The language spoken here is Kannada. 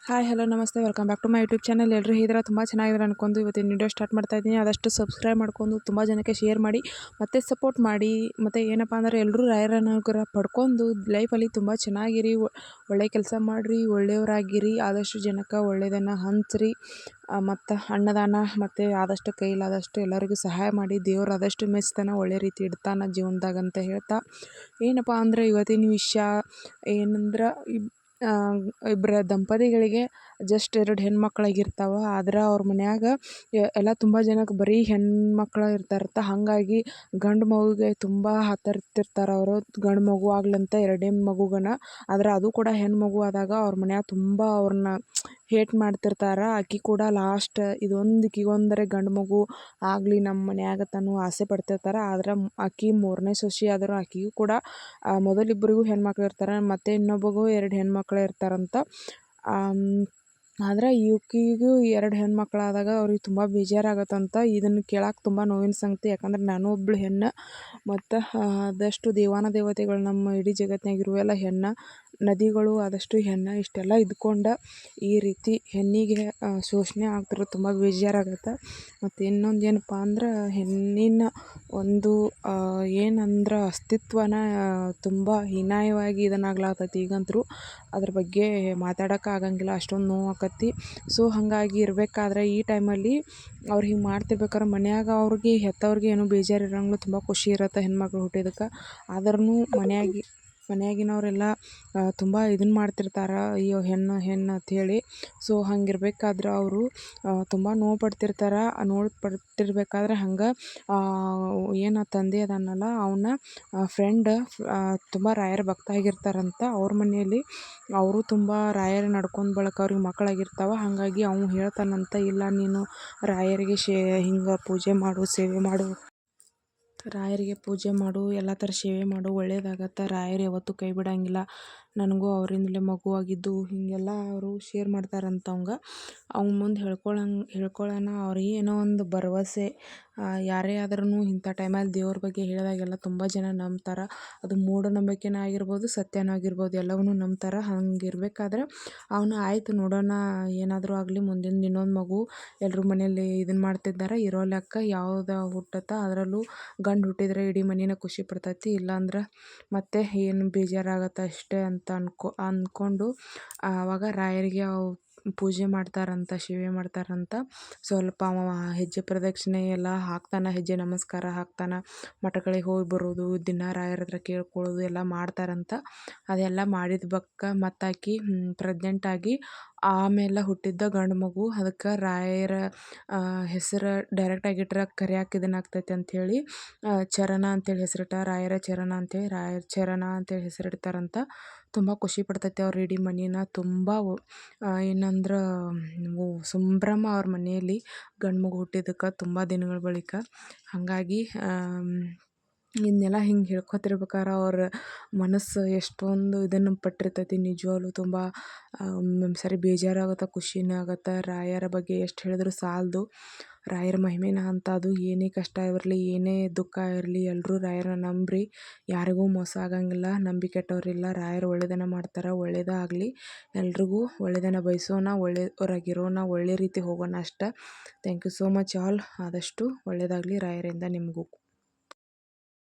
ಹಾಯ್ ಹಲೋ ನಮಸ್ತೆ welcome back to my YouTube channel. ಎಲ್ಲರೂ ಇದ್ರೆ ತುಂಬ ಚೆನ್ನಾಗಿದ್ದಾರೆ ಅನ್ಕೊಂಡು ಇವತ್ತಿನ ವೀಡಿಯೋ ಸ್ಟಾರ್ಟ್ ಮಾಡ್ತಾ ಇದ್ದೀನಿ. ಆದಷ್ಟು ಸಬ್ಸ್ಕ್ರೈಬ್ ಮಾಡ್ಕೊಂಡು ತುಂಬ ಜನಕ್ಕೆ ಶೇರ್ ಮಾಡಿ ಮತ್ತು ಸಪೋರ್ಟ್ ಮಾಡಿ. ಮತ್ತು ಏನಪ್ಪ ಅಂದರೆ ಎಲ್ಲರೂ ರಾಯರ ಅನುಗ್ರಹ ಪಡ್ಕೊಂಡು ಲೈಫಲ್ಲಿ ತುಂಬ ಚೆನ್ನಾಗಿರಿ, ಒಳ್ಳೆ ಕೆಲಸ ಮಾಡಿರಿ, ಒಳ್ಳೆಯವರಾಗಿರಿ, ಆದಷ್ಟು ಜನಕ್ಕೆ ಒಳ್ಳೆಯದನ್ನು ಹಂಚ್ರಿ. ಮತ್ತು ಅನ್ನದಾನ ಮತ್ತು ಆದಷ್ಟು ಕೈಲಾದಷ್ಟು ಎಲ್ಲರಿಗೂ ಸಹಾಯ ಮಾಡಿ. ದೇವ್ರು ಆದಷ್ಟು ಮೆಚ್ತಾನೆ, ಒಳ್ಳೆ ರೀತಿ ಇಡ್ತಾನೆ ಜೀವನದಾಗ ಅಂತ ಹೇಳ್ತಾ, ಏನಪ್ಪ ಅಂದರೆ ಇವತ್ತಿನ ವಿಷಯ ಏನಂದ್ರೆ ಇಬ್ಬರ ದಂಪತಿಗಳಿಗೆ ಜಸ್ಟ್ 2 ಹೆಣ್ಮಕ್ಳಾಗಿರ್ತಾವೆ. ಆದ್ರೆ ಅವ್ರ ಮನ್ಯಾಗ ಎಲ್ಲ ತುಂಬ ಜನಕ್ಕೆ ಬರೀ ಹೆಣ್ಮಕ್ಳು ಇರ್ತಾರಂತ. ಹಾಗಾಗಿ ಗಂಡು ಮಗುಗೆ ತುಂಬ ಹತ್ತರ್ತಿರ್ತಾರೆ ಅವರು, ಗಂಡು ಮಗು ಆಗ್ಲಂತ 2ನೇ ಮಗುಗನ. ಆದ್ರೆ ಅದು ಕೂಡ ಹೆಣ್ಣು ಮಗು ಆದಾಗ ಅವ್ರ ಮನ್ಯಾಗ ತುಂಬ ಅವ್ರನ್ನ ಹೇಟ್ ಮಾಡ್ತಿರ್ತಾರೆ. ಆಕಿ ಕೂಡ ಲಾಸ್ಟ್ ಈಗೊಂದರೆ ಗಂಡು ಮಗು ಆಗಲಿ ನಮ್ಮ ಮನ್ಯಾಗ ತಾನು ಆಸೆ ಪಡ್ತಿರ್ತಾರೆ. ಆದ್ರೆ ಆಕಿ 3ನೇ ಸೊಸೆ ಆದರೂ ಆಕಿಗೂ ಕೂಡ ಮೊದಲಿಬ್ಬರಿಗೂ ಹೆಣ್ಮಕ್ಳು ಇರ್ತಾರೆ, ಮತ್ತು ಇನ್ನೊಬ್ಬಗೂ 2 ಹೆಣ್ಮಕ್ಳು ಇರ್ತಾರಂತ. ಆದ್ರೆ ಈಕಿಗೂ 2 ಹೆಣ್ಮಕ್ಳಾದಾಗ ಅವ್ರಿಗೆ ತುಂಬ ಬೇಜಾರಾಗತ್ತಂತ. ಇದನ್ನು ಕೇಳಕ್ಕೆ ತುಂಬ ನೋವಿನ ಸಂಗತಿ. ಯಾಕಂದ್ರೆ ನಾನು ಒಬ್ಬಳು ಹೆಣ್ಣು, ಮತ್ತು ಆದಷ್ಟು ದೇವತೆಗಳು ನಮ್ಮ ಇಡೀ ಜಗತ್ತಿನಾಗಿರುವ ಎಲ್ಲ ಹೆಣ್ಣು, ನದಿಗಳು ಆದಷ್ಟು ಹೆಣ್ಣು, ಇಷ್ಟೆಲ್ಲ ಇದ್ಕೊಂಡು ಈ ರೀತಿ ಹೆಣ್ಣಿಗೆ ಶೋಷಣೆ ಆಗ್ತಿರೋದು ತುಂಬ ಬೇಜಾರಾಗುತ್ತೆ. ಮತ್ತು ಇನ್ನೊಂದು ಏನಪ್ಪ ಅಂದ್ರೆ ಹೆಣ್ಣಿನ ಒಂದು ಏನಂದ್ರೆ ಅಸ್ತಿತ್ವನ ತುಂಬ ಹೀನಾಯವಾಗಿ ಇದನ್ನಾಗ್ಲಾತೈತಿ ಈಗಂತೂ. ಅದ್ರ ಬಗ್ಗೆ ಮಾತಾಡೋಕೆ ಆಗಂಗಿಲ್ಲ, ಅಷ್ಟೊಂದು ನೋವಾಕತಿ. ಸೊ ಹಾಗಾಗಿ ಇರಬೇಕಾದ್ರೆ ಈ ಟೈಮಲ್ಲಿ ಅವ್ರು ಹಿಂಗೆ ಮಾಡ್ತಿರ್ಬೇಕಾದ್ರೆ ಮನ್ಯಾಗ ಅವ್ರಿಗೆ ಹೆತ್ತವ್ರಿಗೆ ಏನೂ ಬೇಜಾರಿರಂಗಿಲ್ಲ, ತುಂಬ ಖುಷಿ ಇರುತ್ತೆ ಹೆಣ್ಮಕ್ಳು ಹುಟ್ಟಿದಕ್ಕೆ. ಆದ್ರೂ ಮನ್ಯಾಗಿನವರೆಲ್ಲ ತುಂಬ ಇದನ್ನು ಮಾಡ್ತಿರ್ತಾರೆ, ಅಯ್ಯೋ ಹೆಣ್ಣು ಅಂಥೇಳಿ. ಸೊ ಹಂಗಿರ್ಬೇಕಾದ್ರೆ ಅವರು ತುಂಬ ನೋವು ಪಡ್ತಿರ್ತಾರೆ. ಪಡ್ತಿರ್ಬೇಕಾದ್ರೆ ಹಂಗೆ ಏನು ತಂದೆ ಅದಾನಲ್ಲ ಅವನ ಫ್ರೆಂಡ್ ತುಂಬ ರಾಯರ ಭಕ್ತ ಆಗಿರ್ತಾರಂತ. ಅವ್ರ ಮನೆಯಲ್ಲಿ ಅವರು ತುಂಬ ರಾಯರು ನಡ್ಕೊಂಡು ಬಳಕ ಅವ್ರಿಗೆ ಮಕ್ಕಳಾಗಿರ್ತಾವೆ. ಹಾಗಾಗಿ ಅವ್ನು ಹೇಳ್ತಾನಂತ, ಇಲ್ಲ ನೀನು ರಾಯರಿಗೆ ಹಿಂಗೆ ಪೂಜೆ ಮಾಡು, ಸೇವೆ ಮಾಡು, ರಾಯರಿಗೆ ಪೂಜೆ ಮಾಡು, ಎಲ್ಲ ಥರ ಸೇವೆ ಮಾಡು, ಒಳ್ಳೇದಾಗತ್ತೆ, ರಾಯರು ಯಾವತ್ತೂ ಕೈ ಬಿಡೋಂಗಿಲ್ಲ, ನನಗೂ ಅವರಿಂದಲೇ ಮಗುವಾಗಿದ್ದು, ಹೀಗೆಲ್ಲ ಅವರು ಶೇರ್ ಮಾಡ್ತಾರಂತ. ಅವ್ನ ಮುಂದೆ ಹೇಳ್ಕೊಳ್ಳೋಣ ಅವ್ರಿಗೆ ಏನೋ ಒಂದು ಭರವಸೆ. ಯಾರೇ ಆದ್ರೂ ಇಂಥ ಟೈಮಲ್ಲಿ ದೇವ್ರ ಬಗ್ಗೆ ಹೇಳಿದಾಗೆಲ್ಲ ತುಂಬ ಜನ ನಂಬ್ತಾರೆ. ಅದು ಮೂಢನಂಬಿಕೆನೇ ಆಗಿರ್ಬೋದು, ಸತ್ಯನೂ ಆಗಿರ್ಬೋದು, ಎಲ್ಲವನ್ನೂ ನಂಬ್ತಾರೆ. ಹಂಗಿರ್ಬೇಕಾದ್ರೆ ಅವನು ಆಯಿತು ನೋಡೋಣ, ಏನಾದರೂ ಆಗಲಿ, ಮುಂದಿನ ಇನ್ನೊಂದು ಮಗು ಎಲ್ಲರೂ ಮನೆಯಲ್ಲಿ ಇದನ್ನು ಮಾಡ್ತಿದ್ದಾರೆ, ಇರೋ ಲೆಕ್ಕ ಯಾವ್ದು ಹುಟ್ಟುತ್ತಾ ಅದರಲ್ಲೂ ಗಂಡು ಹುಟ್ಟಿದರೆ ಇಡೀ ಮನೆಯೇ ಖುಷಿ ಪಡ್ತೈತಿ, ಇಲ್ಲಾಂದ್ರೆ ಮತ್ತೆ ಏನು ಬೇಜಾರಾಗತ್ತೆ ಅಷ್ಟೇ ಅಂತ ಅಂದ್ಕೊಂಡು ಆವಾಗ ರಾಯರಿಗೆ ಪೂಜೆ ಮಾಡ್ತಾರಂತ, ಸೇವೆ ಮಾಡ್ತಾರಂತ. ಸ್ವಲ್ಪ ಹೆಜ್ಜೆ ಪ್ರದಕ್ಷಿಣೆ ಎಲ್ಲ ಹಾಕ್ತಾನೆ, ಹೆಜ್ಜೆ ನಮಸ್ಕಾರ ಹಾಕ್ತಾನೆ, ಮಠಗಳಿಗೆ ಹೋಗಿ ಬರೋದು, ದಿನ ರಾಯರ ಹತ್ರ ಕೇಳ್ಕೊಳ್ಳೋದು ಎಲ್ಲ ಮಾಡ್ತಾರಂತ. ಅದೆಲ್ಲ ಮಾಡಿದ ಬಳಿಕ ಮತ್ತಾಕಿ ಪ್ರೆಗ್ನೆಂಟ್ ಆಗಿ ಆಮೇಲೆ ಹುಟ್ಟಿದ್ದ ಗಂಡು ಮಗು, ಅದಕ್ಕೆ ರಾಯರ ಹೆಸರು ಡೈರೆಕ್ಟಾಗಿ ಇಟ್ರೆ ಕರಿಯಾಕೆ ಇದನ್ನಾಗ್ತೈತೆ ಅಂಥೇಳಿ ಚರಣ ಅಂಥೇಳಿ ಹೆಸರಿಟ್ಟ, ರಾಯರ ಚರಣ ಅಂಥೇಳಿ, ರಾಯರ ಚರಣ ಅಂಥೇಳಿ ಹೆಸರಿಡ್ತಾರಂತ. ತುಂಬ ಖುಷಿ ಪಡ್ತೈತೆ ಅವ್ರ ಇಡೀ ಮನೇನ. ತುಂಬ ಏನಂದ್ರೆ ಸಂಭ್ರಮ ಅವ್ರ ಮನೆಯಲ್ಲಿ ಗಂಡು ಮಗು ಹುಟ್ಟಿದ್ದಕ್ಕೆ ತುಂಬ ದಿನಗಳ ಬಳಿಕ. ಹಾಗಾಗಿ ಇದನ್ನೆಲ್ಲ ಹಿಂಗೆ ಹೇಳ್ಕೊತಿರ್ಬೇಕಾದ್ರೆ ಅವ್ರ ಮನಸ್ಸು ಎಷ್ಟೊಂದು ಇದನ್ನು ಪಟ್ಟಿರ್ತೈತಿ. ನಿಜವಾಗ್ಲೂ ತುಂಬ ಸರಿ ಬೇಜಾರಾಗುತ್ತೆ, ಖುಷಿನೂ ಆಗುತ್ತೆ. ರಾಯರ ಬಗ್ಗೆ ಎಷ್ಟು ಹೇಳಿದ್ರು ಸಾಲದು. ರಾಯರ ಮಹಿಮೆನ ಅಂತ, ಅದು ಏನೇ ಕಷ್ಟ ಇರಲಿ, ಏನೇ ದುಃಖ ಇರಲಿ, ಎಲ್ಲರೂ ರಾಯರನ್ನ ನಂಬ್ರಿ, ಯಾರಿಗೂ ಮೋಸ ಆಗಂಗಿಲ್ಲ, ನಂಬಿಕೆಟ್ಟವ್ರಿಲ್ಲ. ರಾಯರು ಒಳ್ಳೆಯದನ್ನು ಮಾಡ್ತಾರೆ, ಒಳ್ಳೆಯದಾಗಲಿ, ಎಲ್ರಿಗೂ ಒಳ್ಳೆಯದನ್ನು ಬಯಸೋಣ, ಒಳ್ಳೆಯವರಾಗಿರೋಣ, ಒಳ್ಳೆ ರೀತಿ ಹೋಗೋಣ ಅಷ್ಟೇ. Thank you so much all. ಆದಷ್ಟು ಒಳ್ಳೆಯದಾಗಲಿ ರಾಯರಿಂದ ನಿಮಗೂ.